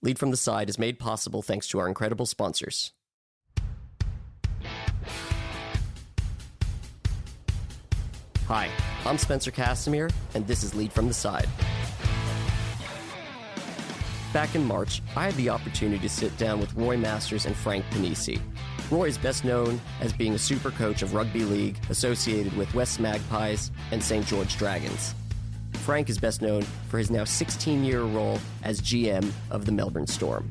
Lead from the Side is made possible thanks to our incredible sponsors. Hi, I'm Spencer Casimir, and this is Lead from the Side. Back in March, I had the opportunity to sit down with Roy Masters and Frank Ponissi. Roy is best known as being a super coach of rugby league associated with West Magpies and St. George Dragons. Frank is best known for his now 16-year role as GM of the Melbourne Storm.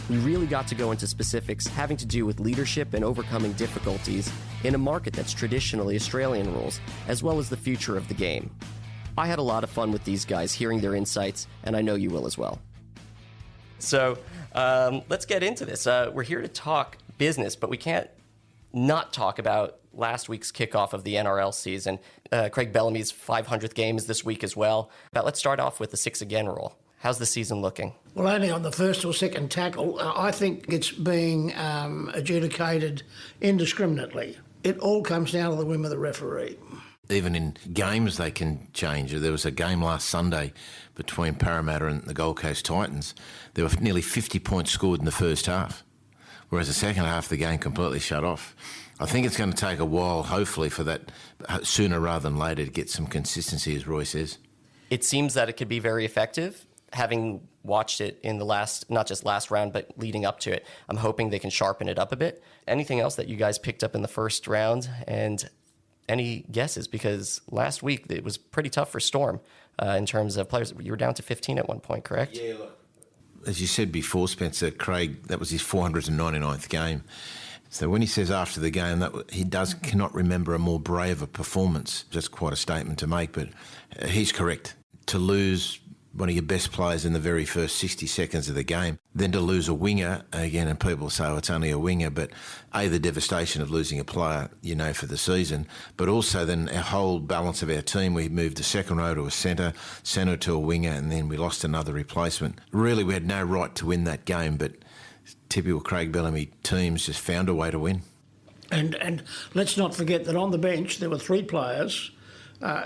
We really got to go into specifics having to do with leadership and overcoming difficulties in a market that's traditionally Australian rules, as well as the future of the game. I had a lot of fun with these guys hearing their insights, and I know you will as well. So let's get into this. We're here to talk business, but we can't not talk about last week's kickoff of the NRL season. Craig Bellamy's 500th game is this week as well. But let's start off with the 6 again rule. How's the season looking? Well, only on the first or second tackle. I think it's being adjudicated indiscriminately. It all comes down to the whim of the referee. Even in games they can change. There was a game last Sunday between Parramatta and the Gold Coast Titans. There were nearly 50 points scored in the first half, whereas the second half the game completely shut off. I think it's going to take a while, hopefully, for that sooner rather than later to get some consistency, as Roy says. It seems that it could be very effective. Having watched it in the not just last round, but leading up to it, I'm hoping they can sharpen it up a bit. Anything else that you guys picked up in the first round? And any guesses? Because last week it was pretty tough for Storm in terms of players. You were down to 15 at one point, correct? Yeah, look. As you said before, Spencer, Craig, that was his 499th game. So when he says after the game that he cannot remember a more braver performance, just quite a statement to make, but he's correct. To lose one of your best players in the very first 60 seconds of the game, then to lose a winger, again, and people say, oh, it's only a winger, but A, the devastation of losing a player, for the season, but also then our whole balance of our team, we moved a second row to a centre to a winger, and then we lost another replacement. Really, we had no right to win that game, but typical Craig Bellamy teams just found a way to win. And let's not forget that on the bench there were 3 players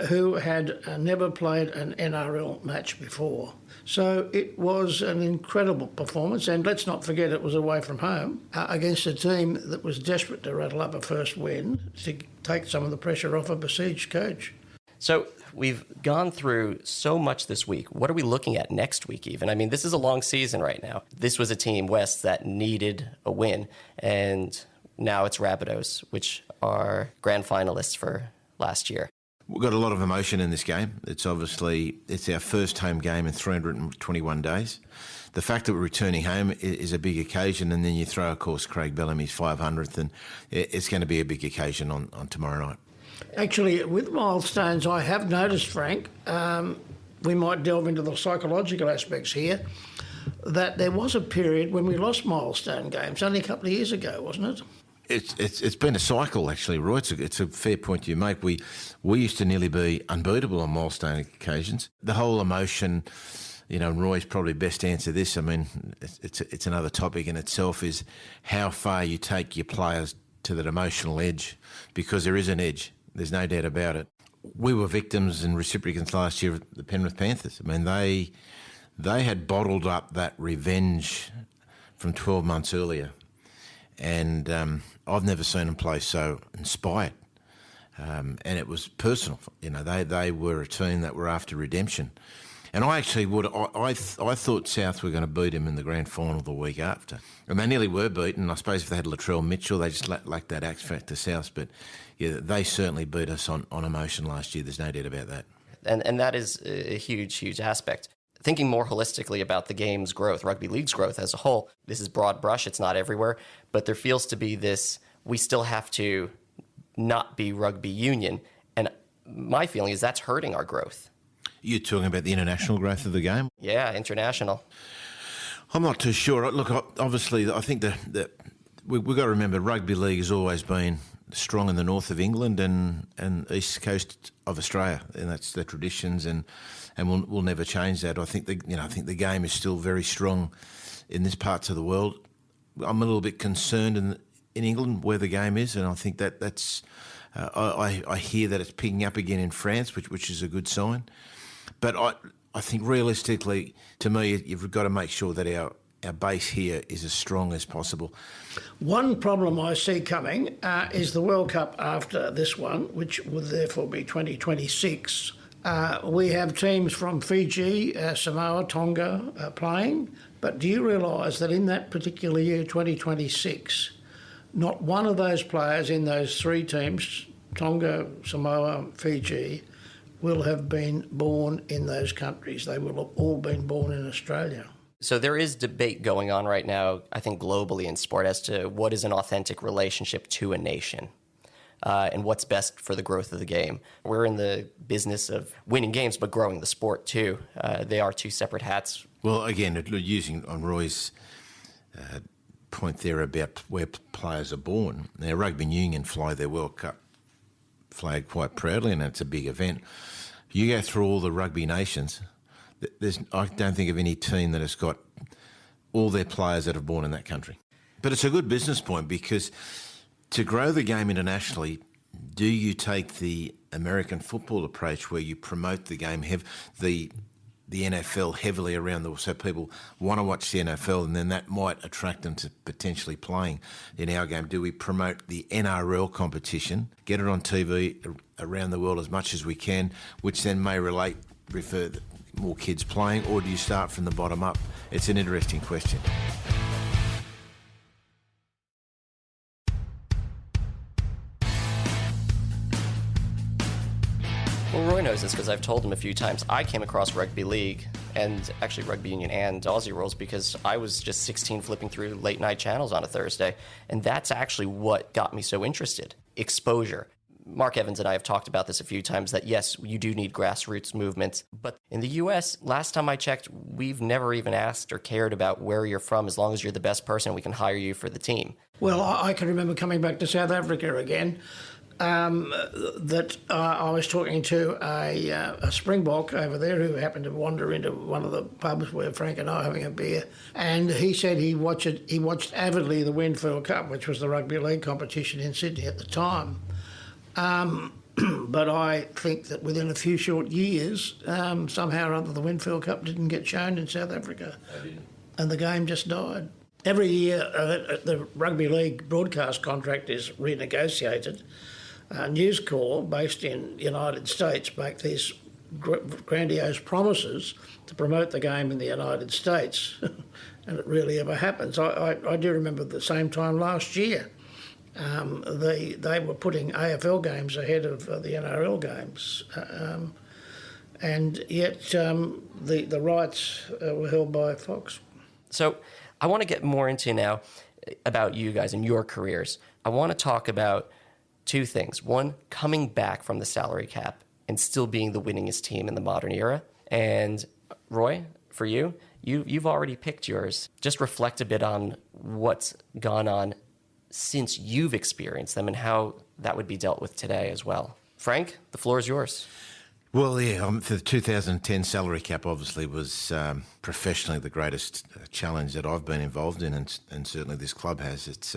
who had never played an NRL match before. So it was an incredible performance, and let's not forget it was away from home against a team that was desperate to rattle up a first win to take some of the pressure off a besieged coach. So we've gone through so much this week. What are we looking at next week even? I mean, this is a long season right now. This was a team, West, that needed a win, and now it's Rabbitohs, which are grand finalists for last year. We've got a lot of emotion in this game. It's our first home game in 321 days. The fact that we're returning home is a big occasion, and then you throw, of course, Craig Bellamy's 500th, and it's going to be a big occasion on tomorrow night. Actually, with milestones, I have noticed, Frank, we might delve into the psychological aspects here, that there was a period when we lost milestone games, only a couple of years ago, wasn't it? It's been a cycle, actually, Roy. It's a fair point you make. We used to nearly be unbeatable on milestone occasions. The whole emotion, Roy's probably best to answer this. I mean, it's another topic in itself, is how far you take your players to that emotional edge, because there is an edge. There's no doubt about it. We were victims and recipients last year of the Penrith Panthers. I mean, they had bottled up that revenge from 12 months earlier. And I've never seen them play so inspired. And it was personal. They were a team that were after redemption. And I actually I thought South were going to beat him in the grand final the week after. And they nearly were beaten. I suppose if they had Latrell Mitchell, they just lacked that X factor, South. But yeah, they certainly beat us on emotion last year. There's no doubt about that. And that is a huge, huge aspect. Thinking more holistically about the game's growth, rugby league's growth as a whole, this is broad brush, it's not everywhere, but there feels to be this, we still have to not be rugby union. And my feeling is that's hurting our growth. You're talking about the international growth of the game? Yeah, international. I'm not too sure. Look, obviously, I think that we've got to remember rugby league has always been strong in the north of England and east coast of Australia, and that's the traditions, and we'll never change that. I think the game is still very strong in this parts of the world. I'm a little bit concerned in England where the game is, and I think that's I hear that it's picking up again in France, which is a good sign. But I think realistically, to me, you've got to make sure that our base here is as strong as possible. One problem I see coming is the World Cup after this one, which would therefore be 2026. We have teams from Fiji, Samoa, Tonga playing, but do you realise that in that particular year, 2026, not one of those players in those three teams, Tonga, Samoa, Fiji, will have been born in those countries. They will have all been born in Australia. So there is debate going on right now, I think globally in sport, as to what is an authentic relationship to a nation and what's best for the growth of the game. We're in the business of winning games, but growing the sport too. They are two separate hats. Well, again, using on Roy's point there about where players are born, now Rugby Union fly their World Cup flag quite proudly, and it's a big event. You go through all the rugby nations, I don't think of any team that has got all their players that are born in that country. But it's a good business point, because to grow the game internationally, do you take the American football approach where you promote the game, have the NFL heavily around so people want to watch the NFL, and then that might attract them to potentially playing in our game? Do we promote the NRL competition, get it on TV around the world as much as we can, which then may refer more kids playing, or do you start from the bottom up? It's an interesting question. Well, Roy knows this because I've told him a few times. I came across rugby league, and actually rugby union and Aussie rules, because I was just 16 flipping through late night channels on a Thursday, and that's actually what got me so interested. Exposure. Mark Evans and I have talked about this a few times, that yes, you do need grassroots movements, but in the US, last time I checked, we've never even asked or cared about where you're from. As long as you're the best person, we can hire you for the team. Well, I can remember coming back to South Africa again, that I was talking to a Springbok over there who happened to wander into one of the pubs where Frank and I were having a beer, and he said he watched avidly the Winfield Cup, which was the rugby league competition in Sydney at the time. But I think that within a few short years, somehow or other, the Winfield Cup didn't get shown in South Africa, and the game just died. Every year, the rugby league broadcast contract is renegotiated. News Corp, based in the United States, make these grandiose promises to promote the game in the United States, and it rarely ever happens. I do remember the same time last year. They were putting AFL games ahead of the NRL games, and yet the rights were held by Fox. So I want to get more into now about you guys and your careers. I want to talk about two things. One, coming back from the salary cap and still being the winningest team in the modern era. And Roy, for you, you've already picked yours. Just reflect a bit on what's gone on since you've experienced them and how that would be dealt with today as well. Frank, the floor is yours. Well, yeah, the 2010 salary cap obviously was professionally the greatest challenge that I've been involved in, and certainly this club has. It's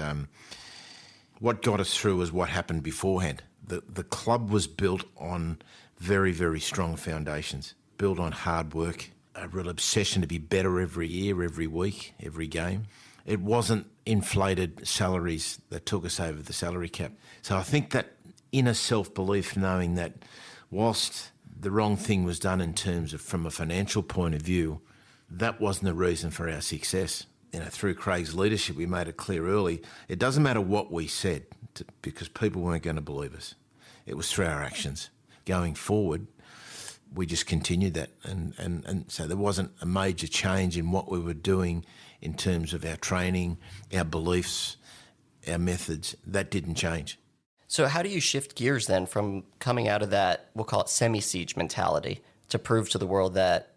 what got us through was what happened beforehand. The club was built on very, very strong foundations, built on hard work, a real obsession to be better every year, every week, every game. It wasn't inflated salaries that took us over the salary cap. So I think that inner self-belief, knowing that whilst the wrong thing was done in terms of from a financial point of view, that wasn't the reason for our success. Through Craig's leadership, we made it clear early, it doesn't matter what we said because people weren't going to believe us. It was through our actions. Going forward, we just continued that. And so there wasn't a major change in what we were doing in terms of our training, our beliefs, our methods. That didn't change. So how do you shift gears then from coming out of that, we'll call it semi-siege mentality, to prove to the world that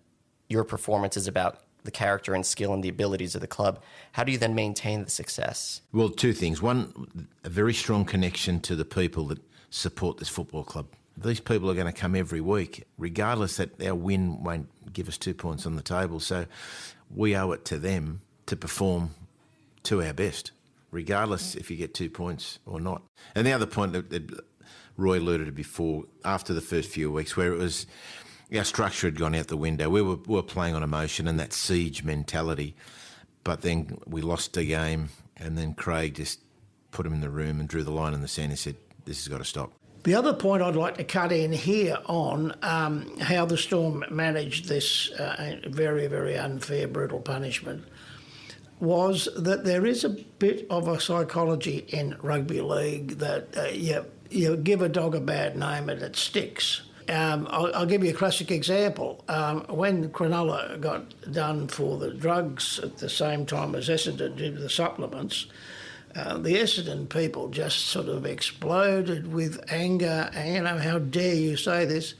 your performance is about the character and skill and the abilities of the club? How do you then maintain the success? Well, two things. One, a very strong connection to the people that support this football club. These people are going to come every week, regardless that our win won't give us 2 points on the table. So we owe it to them to perform to our best, regardless if you get 2 points or not. And the other point that Roy alluded to before, after the first few weeks, where it was our structure had gone out the window. We were playing on emotion and that siege mentality. But then we lost the game, and then Craig just put him in the room and drew the line in the sand and said, this has got to stop. The other point I'd like to cut in here on how the Storm managed this very, very unfair, brutal punishment was that there is a bit of a psychology in rugby league that you give a dog a bad name and it sticks. I'll give you a classic example. When Cronulla got done for the drugs at the same time as Essendon did the supplements, the Essendon people just sort of exploded with anger. And, how dare you say this?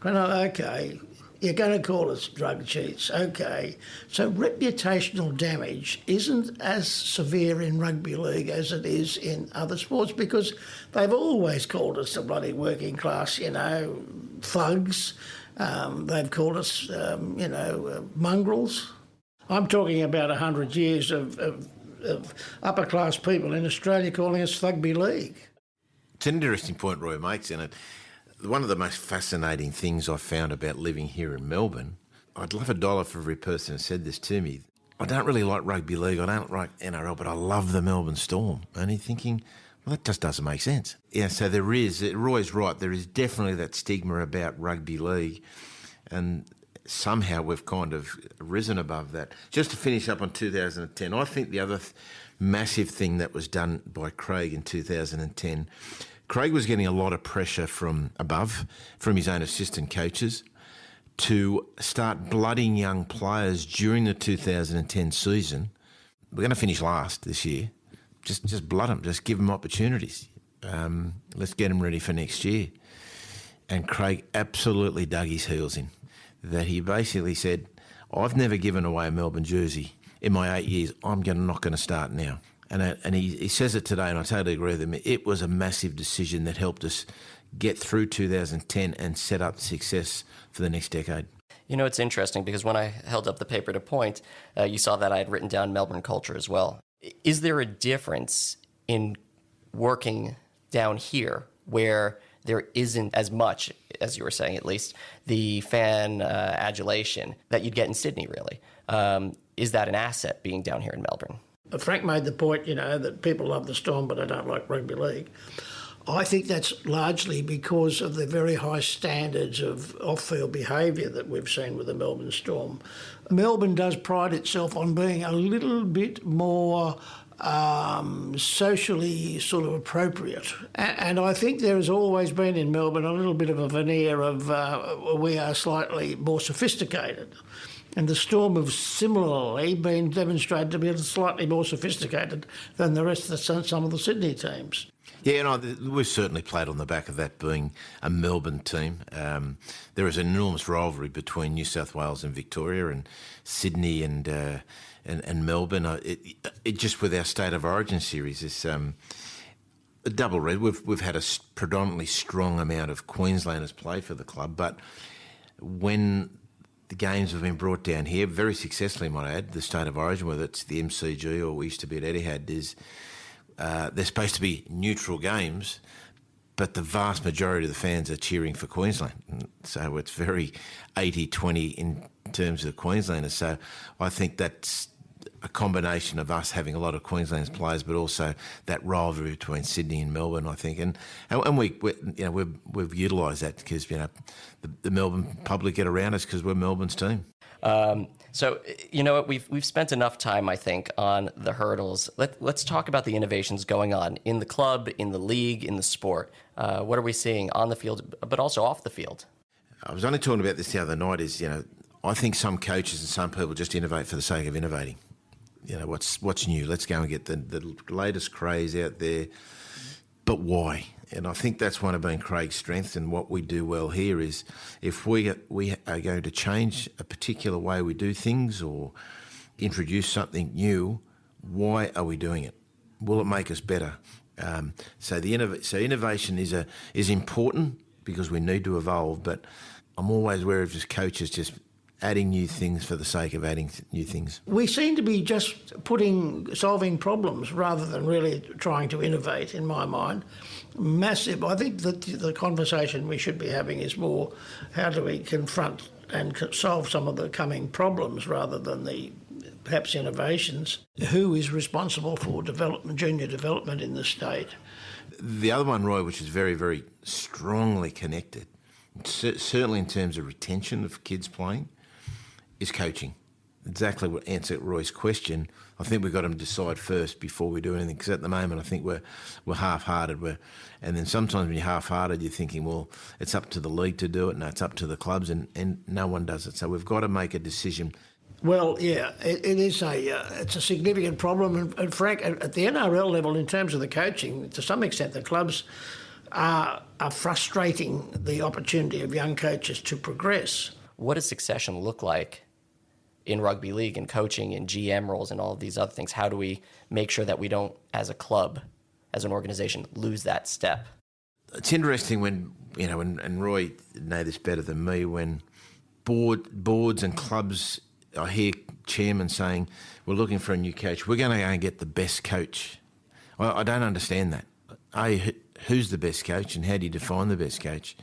Cronulla, okay, you're going to call us drug cheats, okay. So reputational damage isn't as severe in rugby league as it is in other sports because they've always called us the bloody working class, thugs. They've called us, mongrels. I'm talking about 100 years of upper-class people in Australia calling us Thugby League. It's an interesting point Roy makes in it. One of the most fascinating things I've found about living here in Melbourne, I'd love $1 for every person who said this to me. I don't really like rugby league, I don't like NRL, but I love the Melbourne Storm. And you're thinking, well, that just doesn't make sense. Yeah, so there is, Roy's right, there is definitely that stigma about rugby league. And somehow we've kind of risen above that. Just to finish up on 2010, I think the other massive thing that was done by Craig in 2010, Craig was getting a lot of pressure from above, from his own assistant coaches, to start blooding young players during the 2010 season. We're going to finish last this year. Just blood them, just give them opportunities. Let's get them ready for next year. And Craig absolutely dug his heels in. That he basically said, I've never given away a Melbourne jersey in my 8 years. I'm not going to start now. And he says it today, and I totally agree with him. It was a massive decision that helped us get through 2010 and set up success for the next decade. It's interesting because when I held up the paper to point, you saw that I had written down Melbourne culture as well. Is there a difference in working down here where there isn't as much, as you were saying at least, the fan adulation that you'd get in Sydney, really? Is that an asset being down here in Melbourne? Frank made the point, that people love the Storm but they don't like rugby league. I think that's largely because of the very high standards of off-field behaviour that we've seen with the Melbourne Storm. Melbourne does pride itself on being a little bit more socially sort of appropriate. And I think there has always been in Melbourne a little bit of a veneer of we are slightly more sophisticated. And the Storm have similarly been demonstrated to be slightly more sophisticated than the rest of some of the Sydney teams. Yeah, we've certainly played on the back of that being a Melbourne team. There is an enormous rivalry between New South Wales and Victoria, and Sydney and Melbourne. It just with our State of Origin series is a double red. We've had a predominantly strong amount of Queenslanders play for the club, but when the games have been brought down here, very successfully, might I add, the State of Origin, whether it's the MCG or we used to be at Etihad, they're supposed to be neutral games, but the vast majority of the fans are cheering for Queensland. So it's very 80-20 in terms of Queenslanders. So I think that's a combination of us having a lot of Queensland's players, but also that rivalry between Sydney and Melbourne, I think, and we've utilised that because the Melbourne public get around us because we're Melbourne's team. So you know what, we've spent enough time, I think, on the hurdles. Let's talk about the innovations going on in the club, in the league, in the sport. What are we seeing on the field, but also off the field? I was only talking about this the other night. I think some coaches and some people just innovate for the sake of innovating. What's new? Let's go and get the latest craze out there. But why? And I think that's one of Craig's strengths, and what we do well here is if we are going to change a particular way we do things or introduce something new, why are we doing it? Will it make us better? So innovation is important because we need to evolve, but I'm always aware of just coaches just adding new things for the sake of adding new things. We seem to be just solving problems rather than really trying to innovate, in my mind. Massive. I think that the conversation we should be having is more how do we confront and solve some of the coming problems rather than the perhaps innovations. Who is responsible for development, junior development in the state? The other one, Roy, which is very, very strongly connected, certainly in terms of retention of kids playing, is coaching. Exactly what answered Roy's question. I think we've got to decide first before we do anything, because at the moment I think we're half-hearted. And then sometimes when you're half-hearted, you're thinking, well, it's up to the league to do it. No, it's up to the clubs, and no one does it. So we've got to make a decision. Well, yeah, it is it's a significant problem. And Frank, at the NRL level, in terms of the coaching, to some extent, the clubs are frustrating the opportunity of young coaches to progress. What does succession look like in rugby league and coaching and GM roles and all of these other things? How do we make sure that we don't, as a club, as an organisation, lose that step? It's interesting when, and Roy know this better than me, when boards and clubs, I hear chairmen saying, we're looking for a new coach. We're going to go and get the best coach. I don't understand that. Who's the best coach and how do you define the best coach?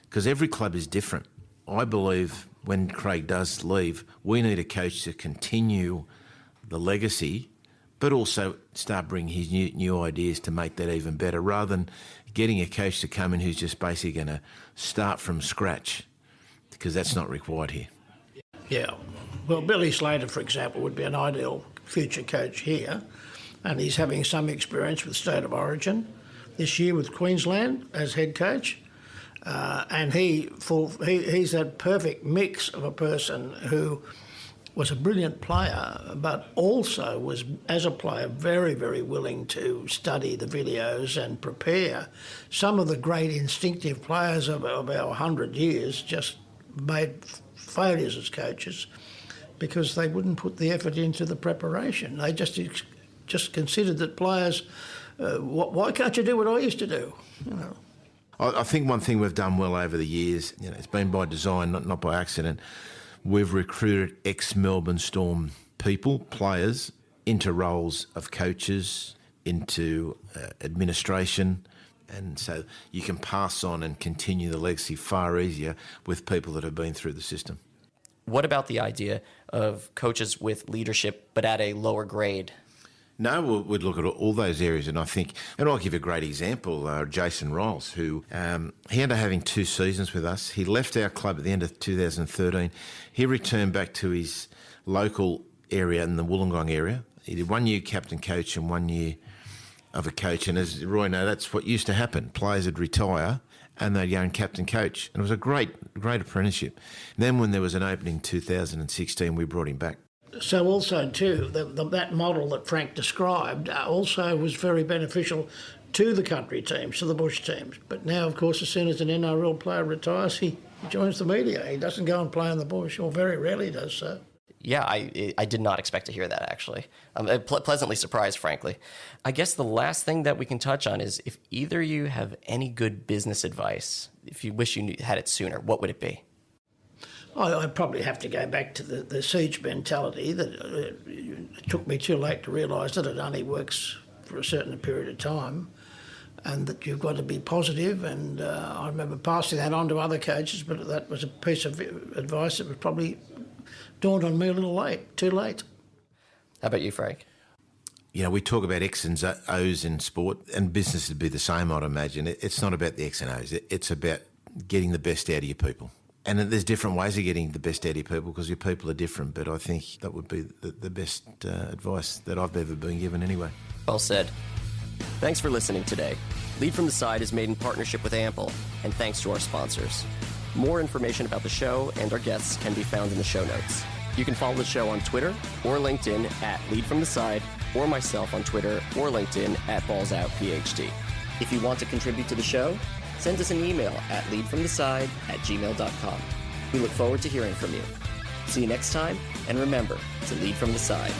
Because every club is different. I believe when Craig does leave, we need a coach to continue the legacy, but also start bringing his new ideas to make that even better, rather than getting a coach to come in who's just basically going to start from scratch, because that's not required here. Yeah. Well, Billy Slater, for example, would be an ideal future coach here, and he's having some experience with State of Origin this year with Queensland as head coach. And he's that perfect mix of a person who was a brilliant player, but also was, as a player, very, very willing to study the videos and prepare. Some of the great instinctive players of our 100 years just made failures as coaches because they wouldn't put the effort into the preparation. They just considered that players, why can't you do what I used to do? I think one thing we've done well over the years, it's been by design, not by accident. We've recruited ex-Melbourne Storm players, into roles of coaches, into administration, and so you can pass on and continue the legacy far easier with people that have been through the system. What about the idea of coaches with leadership but at a lower grade? No, we'd look at all those areas, and I think, and I'll give you a great example, Jason Riles, who he ended up having 2 seasons with us. He left our club at the end of 2013. He returned back to his local area in the Wollongong area. He did 1 year captain coach and 1 year of a coach, and as Roy knows, that's what used to happen. Players would retire and they'd go and captain coach, and it was a great apprenticeship. And then when there was an opening in 2016, we brought him back. So also too, that model that Frank described also was very beneficial to the country teams, to the bush teams. But now, of course, as soon as an NRL player retires, he joins the media. He doesn't go and play in the bush, or very rarely does so. Yeah, I did not expect to hear that, actually. I'm pleasantly surprised, frankly. I guess the last thing that we can touch on is if either you have any good business advice, if you wish you had it sooner, what would it be? I'd probably have to go back to the siege mentality that it took me too late to realise that it only works for a certain period of time, and that you've got to be positive. And I remember passing that on to other coaches, but that was a piece of advice that was probably dawned on me a little late, too late. How about you, Frank? We talk about X and O's in sport, and business would be the same, I'd imagine. It's not about the X and O's. It's about getting the best out of your people. And there's different ways of getting the best out of your people because your people are different, but I think that would be the best advice that I've ever been given anyway. Well said. Thanks for listening today. Lead from the Side is made in partnership with Ample, and thanks to our sponsors. More information about the show and our guests can be found in the show notes. You can follow the show on Twitter or LinkedIn at Lead from the Side, or myself on Twitter or LinkedIn at BallsOutPhD. If you want to contribute to the show, send us an email at leadfromtheside@gmail.com. We look forward to hearing from you. See you next time, and remember to lead from the side.